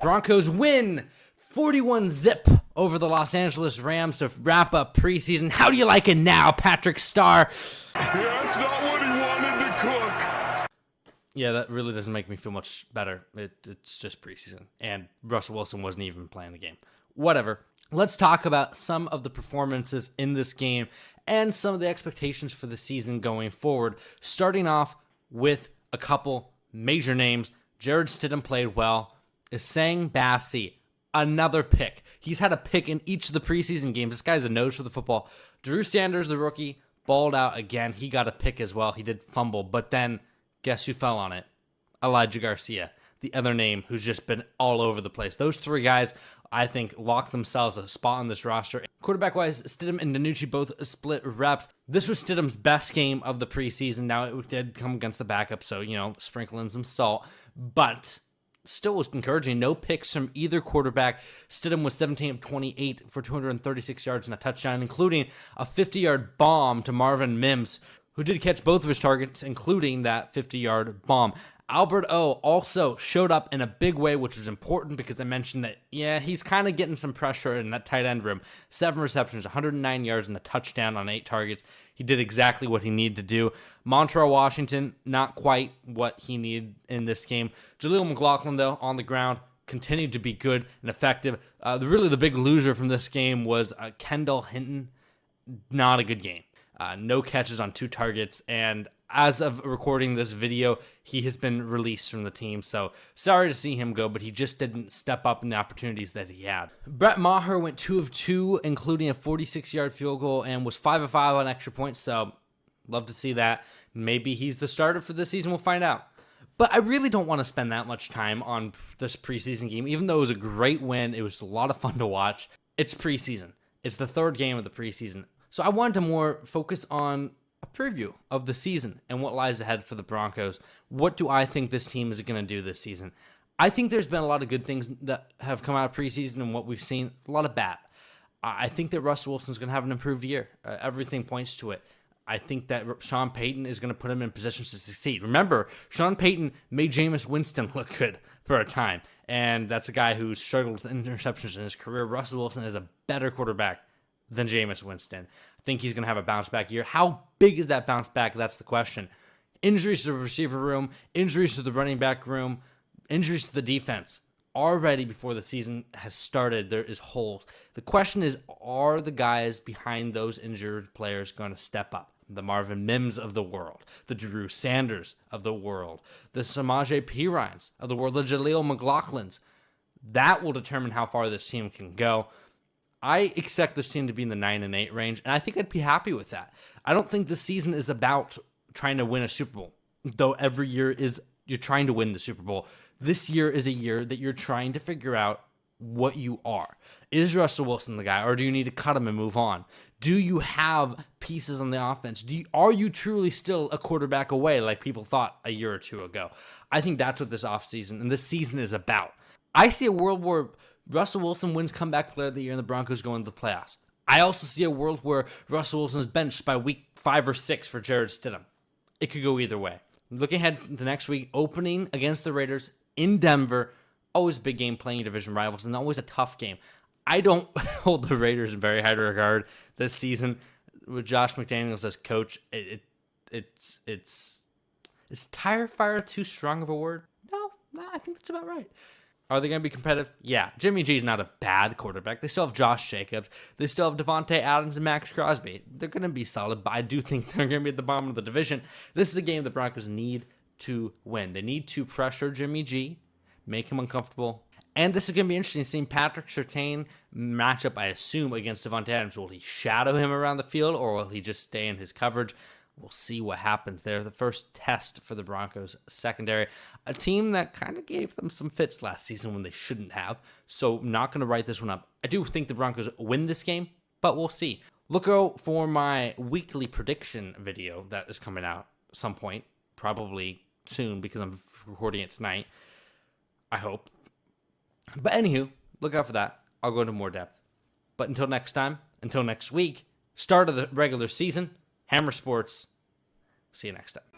Broncos win 41-zip over the Los Angeles Rams to wrap up preseason. How do you like it now, Patrick Starr? That's not what he wanted to cook. Yeah, that really doesn't make me feel much better. It's just preseason, and Russell Wilson wasn't even playing the game. Whatever. Let's talk about some of the performances in this game and some of the expectations for the season going forward, starting off with a couple major names. Jarrett Stidham played well. Essang Bassey, another pick. He's had a pick in each of the preseason games. This guy's a nose for the football. Drew Sanders, the rookie, balled out again. He got a pick as well. He did fumble, but then guess who fell on it? Elijah Garcia, the other name who's just been all over the place. Those three guys, I think, locked themselves a spot on this roster. Quarterback-wise, Stidham and Danucci both split reps. This was Stidham's best game of the preseason. Now, it did come against the backup, so, sprinkle in some salt. But still was encouraging. No picks from either quarterback. Stidham was 17 of 28 for 236 yards and a touchdown, including a 50-yard bomb to Marvin Mims, who did catch both of his targets, including that 50-yard bomb. Albert O also showed up in a big way, which was important because I mentioned that, he's kind of getting some pressure in that tight end room. 7 receptions, 109 yards, and a touchdown on 8 targets. He did exactly what he needed to do. Montreal Washington, not quite what he needed in this game. Jaleel McLaughlin, though, on the ground, continued to be good and effective. Really the big loser from this game was Kendall Hinton. Not a good game. No catches on 2 targets, and as of recording this video, he has been released from the team, so sorry to see him go, but he just didn't step up in the opportunities that he had. Brett Maher went 2 of 2, including a 46-yard field goal, and was 5 of 5 on extra points, so love to see that. Maybe he's the starter for this season, we'll find out. But I really don't want to spend that much time on this preseason game, even though it was a great win. It was a lot of fun to watch. It's preseason. It's the 3rd game of the preseason. So I wanted to more focus on a preview of the season and what lies ahead for the Broncos. What do I think this team is going to do this season? I think there's been a lot of good things that have come out of preseason and what we've seen, a lot of bad. I think that Russell Wilson's going to have an improved year. Everything points to it. I think that Sean Payton is going to put him in positions to succeed. Remember, Sean Payton made Jameis Winston look good for a time, and that's a guy who struggled with interceptions in his career. Russell Wilson is a better quarterback than Jameis Winston. I think he's going to have a bounce-back year. How big is that bounce-back? That's the question. Injuries to the receiver room, injuries to the running back room, injuries to the defense. Already before the season has started, there is holes. The question is, are the guys behind those injured players going to step up? The Marvin Mims of the world, the Drew Sanders of the world, the Samaje Perines of the world, the Jaleel McLaughlins. That will determine how far this team can go. I expect this team to be in the 9-8 range, and I think I'd be happy with that. I don't think this season is about trying to win a Super Bowl, though every year you're trying to win the Super Bowl. This year is a year that you're trying to figure out what you are. Is Russell Wilson the guy, or do you need to cut him and move on? Do you have pieces on the offense? Are you truly still a quarterback away like people thought a year or two ago? I think that's what this offseason and this season is about. I see a world where Russell Wilson wins comeback player of the year and the Broncos go into the playoffs. I also see a world where Russell Wilson is benched by week 5 or 6 for Jarrett Stidham. It could go either way. Looking ahead to next week, opening against the Raiders in Denver. Always a big game playing your division rivals and always a tough game. I don't hold the Raiders in very high regard this season. With Josh McDaniels as coach, is tire fire too strong of a word? No, I think that's about right. Are they going to be competitive? Yeah. Jimmy G is not a bad quarterback. They still have Josh Jacobs. They still have Devontae Adams and Max Crosby. They're going to be solid, but I do think they're going to be at the bottom of the division. This is a game the Broncos need to win. They need to pressure Jimmy G, make him uncomfortable. And this is going to be interesting, seeing Patrick Surtain matchup, I assume, against Devontae Adams. Will he shadow him around the field, or will he just stay in his coverage? We'll see what happens there. The first test for the Broncos secondary, a team that kind of gave them some fits last season when they shouldn't have. So not going to write this one up. I do think the Broncos win this game, but we'll see. Look out for my weekly prediction video that is coming out at some point, probably soon because I'm recording it tonight. I hope. But anywho, look out for that. I'll go into more depth. But until next time, until next week, start of the regular season, Hammer Sports. See you next time.